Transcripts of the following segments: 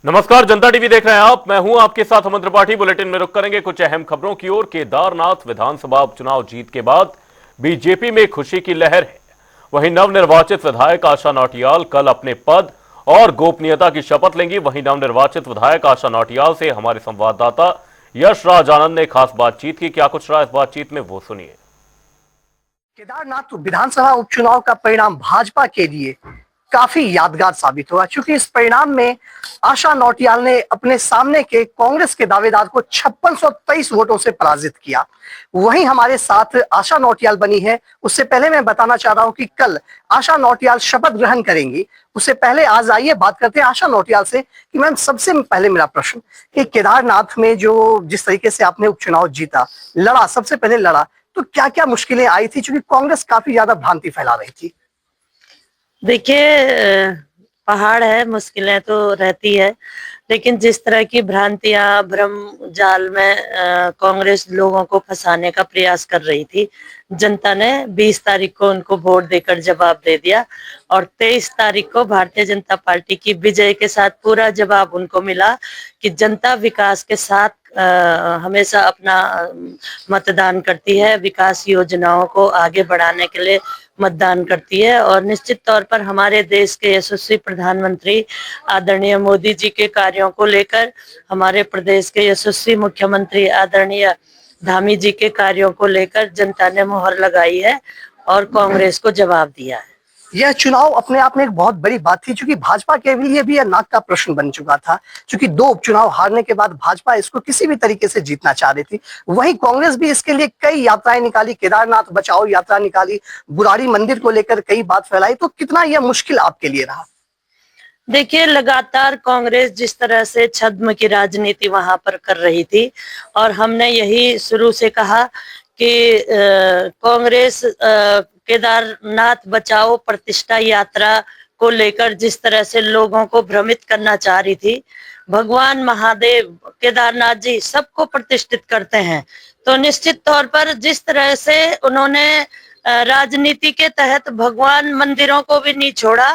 नमस्कार, जनता टीवी देख रहे हैं आप। मैं हूं आपके साथ अमन त्रिपाठी। बुलेटिन में रुक करेंगे कुछ अहम खबरों की ओर। केदारनाथ विधानसभा उपचुनाव जीत के बाद बीजेपी में खुशी की लहर है। वहीं नवनिर्वाचित विधायक आशा नौटियाल कल अपने पद और गोपनीयता की शपथ लेंगी। वहीं नवनिर्वाचित विधायक आशा नौटियाल से हमारे संवाददाता यश राज आनंद ने खास बातचीत की। क्या कुछ रहा इस बातचीत में, वो सुनिए। केदारनाथ विधानसभा उपचुनाव का परिणाम भाजपा के लिए काफी यादगार साबित हुआ, क्योंकि इस परिणाम में आशा नौटियाल ने अपने सामने के कांग्रेस के दावेदार को 5623 वोटों से पराजित किया। वहीं हमारे साथ आशा नौटियाल बनी है। उससे पहले मैं बताना चाह रहा हूं कि कल आशा नौटियाल शपथ ग्रहण करेंगी। उससे पहले आज आइए बात करते हैं आशा नौटियाल से कि मैम, सबसे पहले मेरा प्रश्न कि केदारनाथ में जो जिस तरीके से आपने उपचुनाव जीता, लड़ा, सबसे पहले लड़ा, तो क्या क्या मुश्किलें आई थी, क्योंकि कांग्रेस काफी ज्यादा भ्रांति फैला रही थी। देखिए, पहाड़ है, मुश्किलें तो रहती है, लेकिन जिस तरह की भ्रांतियां भ्रम जाल में कांग्रेस लोगों को फंसाने का प्रयास कर रही थी, जनता ने 20 तारीख को उनको वोट देकर जवाब दे दिया और 23 तारीख को भारतीय जनता पार्टी की विजय के साथ पूरा जवाब उनको मिला कि जनता विकास के साथ हमेशा अपना मतदान करती है, विकास योजनाओं को आगे बढ़ाने के लिए मतदान करती है। और निश्चित तौर पर हमारे देश के यशस्वी प्रधानमंत्री आदरणीय मोदी जी के कार्यों को लेकर, हमारे प्रदेश के यशस्वी मुख्यमंत्री आदरणीय धामी जी के कार्यों को लेकर जनता ने मुहर लगाई है और कांग्रेस को जवाब दिया है। यह चुनाव अपने आप में एक बहुत बड़ी बात थी, क्योंकि भाजपा के लिए भी यह नाक का प्रश्न बन चुका था, क्योंकि 2 उपचुनाव हारने के बाद भाजपा इसको किसी भी तरीके से जीतना चाह रही थी। वहीं कांग्रेस भी इसके लिए कई यात्राएं निकाली, केदारनाथ बचाओ यात्रा निकाली, बुराड़ी मंदिर को लेकर कई बात फैलाई। तो कितना यह मुश्किल आपके लिए रहा? देखिए, लगातार कांग्रेस जिस तरह से छद्म की राजनीति वहां पर कर रही थी, और हमने यही शुरू से कहा कि कांग्रेस केदारनाथ बचाओ प्रतिष्ठा यात्रा को लेकर जिस तरह से लोगों को भ्रमित करना चाह रही थी। भगवान महादेव केदारनाथ जी सबको प्रतिष्ठित करते हैं, तो निश्चित तौर पर जिस तरह से उन्होंने राजनीति के तहत भगवान मंदिरों को भी नहीं छोड़ा।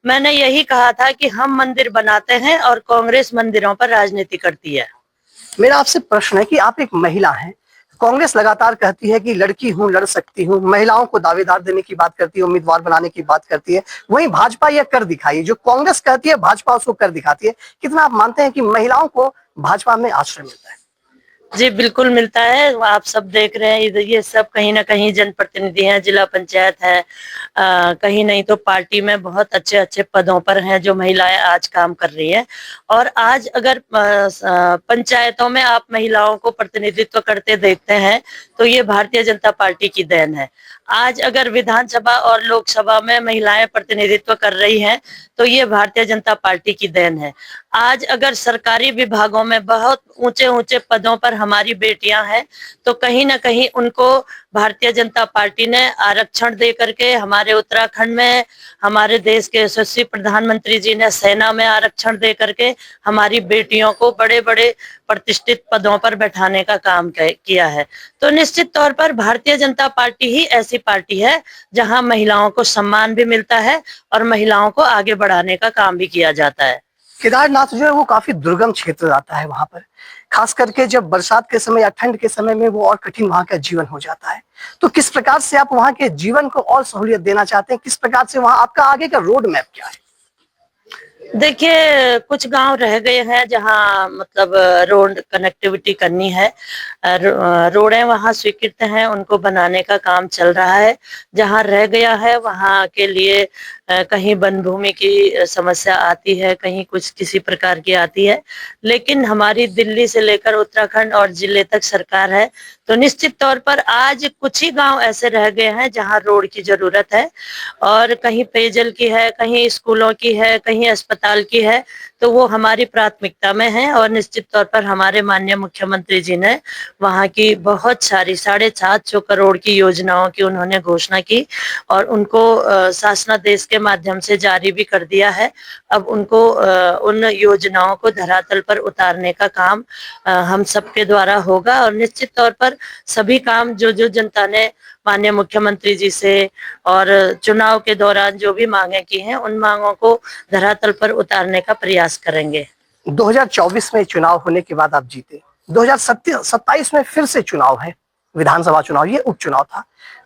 मैंने यही कहा था कि हम मंदिर बनाते हैं और कांग्रेस मंदिरों पर राजनीति करती है। मेरा आपसे प्रश्न है कि आप एक महिला हैं। कांग्रेस लगातार कहती है कि लड़की हूं, लड़ सकती हूं, महिलाओं को दावेदार देने की बात करती है, उम्मीदवार बनाने की बात करती है। वहीं भाजपा यह कर दिखाई, जो कांग्रेस कहती है भाजपा उसको कर दिखाती है। कितना आप मानते हैं कि महिलाओं को भाजपा में आश्रय मिलता है? जी बिल्कुल मिलता है। आप सब देख रहे हैं, इधर ये सब कहीं ना कहीं जनप्रतिनिधि हैं, जिला पंचायत है, कहीं नहीं तो पार्टी में बहुत अच्छे अच्छे पदों पर हैं जो महिलाएं आज काम कर रही हैं। और आज अगर पंचायतों में आप महिलाओं को प्रतिनिधित्व करते देखते हैं तो ये भारतीय जनता पार्टी की देन है। आज अगर विधानसभा और लोकसभा में महिलाएं प्रतिनिधित्व कर रही हैं तो ये भारतीय जनता पार्टी की देन है। आज अगर सरकारी विभागों में बहुत ऊंचे ऊंचे पदों पर हमारी बेटियां हैं तो कहीं ना कहीं उनको भारतीय जनता पार्टी ने आरक्षण दे करके, हमारे उत्तराखंड में हमारे देश के यशस्वी प्रधानमंत्री जी ने सेना में आरक्षण दे करके हमारी बेटियों को बड़े बड़े प्रतिष्ठित पदों पर बैठाने का काम किया है। तो निश्चित तौर पर भारतीय जनता पार्टी ही ऐसी पार्टी है जहां महिलाओं को सम्मान भी मिलता है और महिलाओं को आगे बढ़ाने का काम भी किया जाता है। केदारनाथ जो है वो काफी दुर्गम क्षेत्र आता है। वहां पर खास करके जब बरसात के समय या ठंड के समय में वो और कठिन वहां का जीवन हो जाता है। तो किस प्रकार से आप वहां के जीवन को और सहूलियत देना चाहते हैं? किस प्रकार से वहां आपका आगे का रोड मैप क्या है? देखिए, कुछ गांव रह गए हैं जहां मतलब रोड कनेक्टिविटी करनी है। रोडें वहां स्वीकृत हैं, उनको बनाने का काम चल रहा है। जहां रह गया है वहां के लिए कहीं वन भूमि की समस्या आती है, कहीं कुछ किसी प्रकार की आती है, लेकिन हमारी दिल्ली से लेकर उत्तराखंड और जिले तक सरकार है। तो निश्चित तौर पर आज कुछ ही गांव ऐसे रह गए हैं जहां रोड की जरूरत है, और कहीं पेयजल की है, कहीं स्कूलों की है, कहीं अस्पताल की है। तो वो हमारी प्राथमिकता में है और निश्चित तौर पर हमारे माननीय मुख्यमंत्री जी ने वहाँ की बहुत सारी 750 करोड़ की योजनाओं की उन्होंने घोषणा की और उनको शासनादेश के माध्यम से जारी भी कर दिया है। अब उनको उन योजनाओं को धरातल पर उतारने का काम हम सबके द्वारा होगा, और निश्चित तौर पर सभी काम जो जो जनता ने माननीय मुख्यमंत्री जी से और चुनाव के दौरान जो भी मांगे की हैं, उन मांगों को धरातल पर उतारने का प्रयास करेंगे। 2024 में चुनाव होने के बाद आप जीते, 2027 में फिर से चुनाव है, विधानसभा चुनाव, ये उपचुनाव था।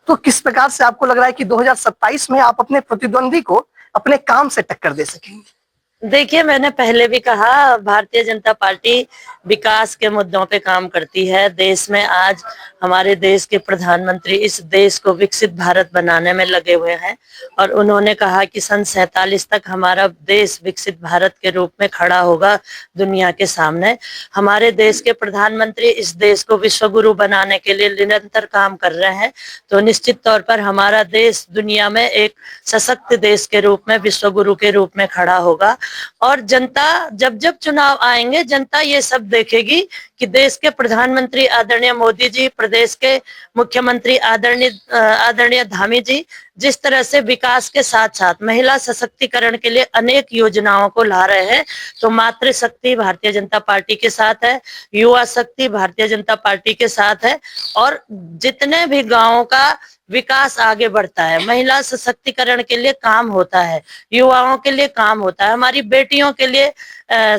तो किस प्रकार से आपको लग रहा है कि 2027 में आप अपने प्रतिद्वंदी को अपने काम से टक्कर दे सकेंगे? देखिए, मैंने पहले भी कहा, भारतीय जनता पार्टी विकास के मुद्दों पे काम करती है। देश में आज हमारे देश के प्रधानमंत्री इस देश को विकसित भारत बनाने में लगे हुए हैं और उन्होंने कहा कि सन 47 तक हमारा देश विकसित भारत के रूप में खड़ा होगा दुनिया के सामने। हमारे देश के प्रधानमंत्री इस देश को विश्व गुरु बनाने के लिए निरंतर काम कर रहे हैं। तो निश्चित तौर पर हमारा देश दुनिया में एक सशक्त देश के रूप में, विश्व गुरु के रूप में खड़ा होगा। और जनता जब जब चुनाव आएंगे, जनता ये सब देखेगी कि देश के प्रधानमंत्री आदरणीय मोदी जी, प्रदेश के मुख्यमंत्री आदरणीय धामी जी जिस तरह से विकास के साथ साथ महिला सशक्तिकरण के लिए अनेक योजनाओं को ला रहे हैं। तो मातृशक्ति भारतीय जनता पार्टी के साथ है, युवा शक्ति भारतीय जनता पार्टी के साथ है और जितने भी गांवों का विकास आगे बढ़ता है, महिला सशक्तिकरण के लिए काम होता है, युवाओं के लिए काम होता है, हमारी बेटियों के लिए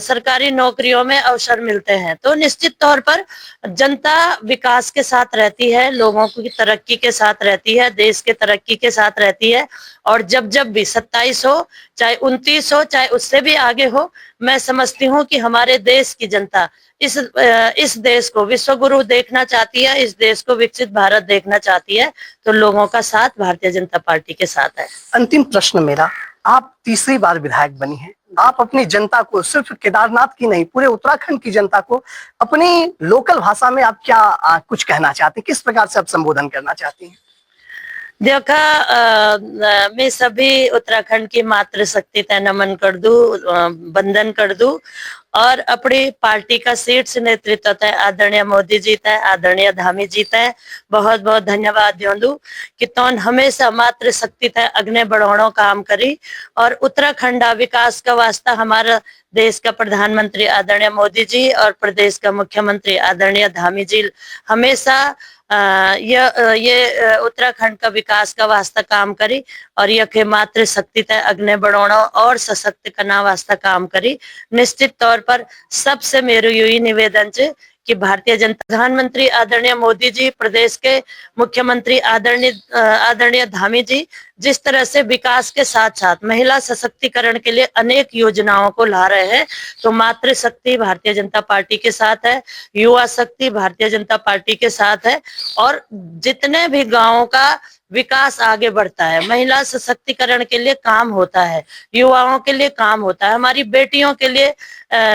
सरकारी नौकरियों में अवसर मिलते हैं। तो निश्चित तौर पर जनता विकास के साथ रहती है, लोगों की तरक्की के साथ रहती है, देश के तरक्की के साथ रहती है। और जब जब भी 27 हो, चाहे 29 हो, चाहे उससे भी आगे हो, मैं समझती हूँ कि हमारे देश की जनता इस देश को विश्व गुरु देखना चाहती है, इस देश को विकसित भारत देखना चाहती है। तो लोगों का साथ भारतीय जनता पार्टी के साथ है। अंतिम प्रश्न मेरा, आप तीसरी बार विधायक बनी हैं, आप अपनी जनता को, सिर्फ केदारनाथ की नहीं पूरे उत्तराखंड की जनता को अपनी लोकल भाषा में आप क्या कुछ कहना चाहते हैं, किस प्रकार से आप संबोधन करना चाहती हैं? देखा, मैं सभी उत्तराखंड की मातृशक्ति तय नमन कर दूं, वंदन कर दूं और अपनी पार्टी का शीर्ष नेतृत्व तय आदरणीय मोदी जी तय, आदरणीय धामी जी तय बहुत बहुत धन्यवाद दूं कि तौन हमेशा मातृशक्ति तय अग्नि बढ़ाणो काम करी और उत्तराखंड विकास का वास्ता हमारा देश का प्रधानमंत्री आदरणीय मोदी जी और प्रदेश का मुख्यमंत्री आदरणीय धामी जी हमेशा ये उत्तराखंड का विकास का वास्ता काम करी और यह मातृशक्ति तय अग्नि बढ़ाणो और सशक्त करना वास्ता काम करी। निश्चित तौर पर सबसे मेरू यही निवेदन है कि भारतीय जनता प्रधानमंत्री आदरणीय मोदी जी, प्रदेश के मुख्यमंत्री आदरणीय धामी जी जिस तरह से विकास के साथ साथ महिला सशक्तिकरण के लिए अनेक योजनाओं को ला रहे हैं। तो मातृशक्ति भारतीय जनता पार्टी के साथ है, युवा शक्ति भारतीय जनता पार्टी के साथ है और जितने भी गांवों का विकास आगे बढ़ता है, महिला सशक्तिकरण के लिए काम होता है, युवाओं के लिए काम होता है, हमारी बेटियों के लिए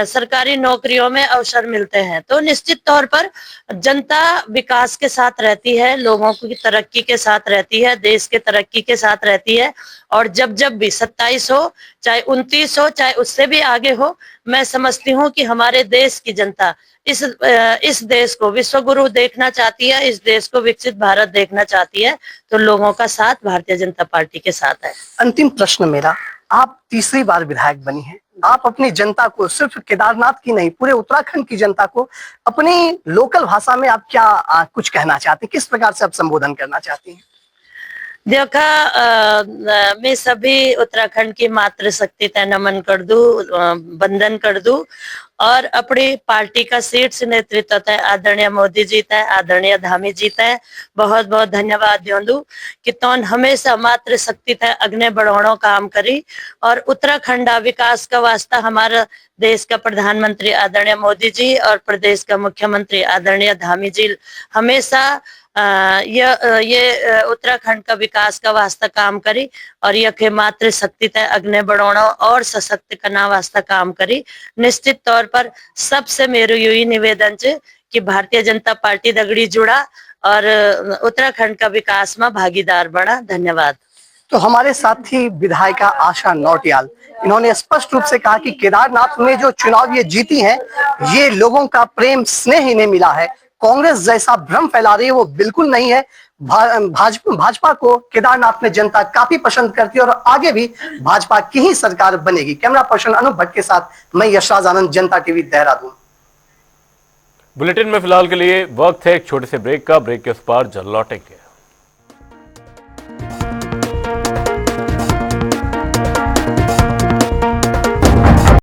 सरकारी नौकरियों में अवसर मिलते हैं। तो निश्चित तौर पर जनता विकास के साथ रहती है, लोगों की तरक्की के साथ रहती है, देश के तरक्की के साथ रहती है और जब जब भी 27 हो, चाहे 29 हो, चाहे उससे भी आगे हो, मैं समझती हूँ कि हमारे देश की जनता इस देश को विश्व गुरु देखना चाहती है, इस देश को विकसित भारत देखना चाहती है। तो लोगों का साथ भारतीय जनता पार्टी के साथ है। अंतिम प्रश्न मेरा, आप तीसरी बार विधायक बनी हैं, आप अपनी जनता को, सिर्फ केदारनाथ की नहीं पूरे उत्तराखंड की जनता को अपनी लोकल भाषा में आप क्या कुछ कहना चाहते हैं, किस प्रकार से आप संबोधन करना चाहती हैं? देखा, मैं सभी उत्तराखंड की मातृशक्ति तय नमन कर दूं, वंदन कर दूं और अपनी पार्टी का शीर्ष नेतृत्व तय आदरणीय मोदी जी तय, आदरणीय धामी जी तय बहुत बहुत धन्यवाद दूं कि तौन हमेशा मातृशक्ति तय अग्नि बढ़ाणो काम करी और उत्तराखंड विकास का वास्ता हमारा देश का प्रधानमंत्री आदरणीय मोदी जी और प्रदेश का मुख्यमंत्री आदरणीय धामी जी हमेशा ये उत्तराखंड का विकास का वास्ता काम करी और यह मातृशक्ति तय अग्नि बढ़ाणो और सशक्त करना वास्ता काम करी। निश्चित तौर पर सबसे मेरू यही निवेदन है कि भारतीय जनता पार्टी दगड़ी जुड़ा और उत्तराखंड का विकास में भागीदार बना। धन्यवाद। तो हमारे साथी विधायिका आशा नौटियाल, इन्होंने स्पष्ट रूप से कहा कि केदारनाथ में जो चुनाव ये जीती हैं, ये लोगों का प्रेम स्नेह इन्हें मिला है। कांग्रेस जैसा भ्रम फैला रही है वो बिल्कुल नहीं है। भाजपा को केदारनाथ में जनता काफी पसंद करती है और आगे भी भाजपा की ही सरकार बनेगी। कैमरा पर्सन अनूप भट्ट के साथ मैं यशराज आनंद, जनता टीवी, देहरादून। बुलेटिन में फिलहाल के लिए वक्त है एक छोटे से ब्रेक का। ब्रेक के उस पार जल्द लौटेंगे।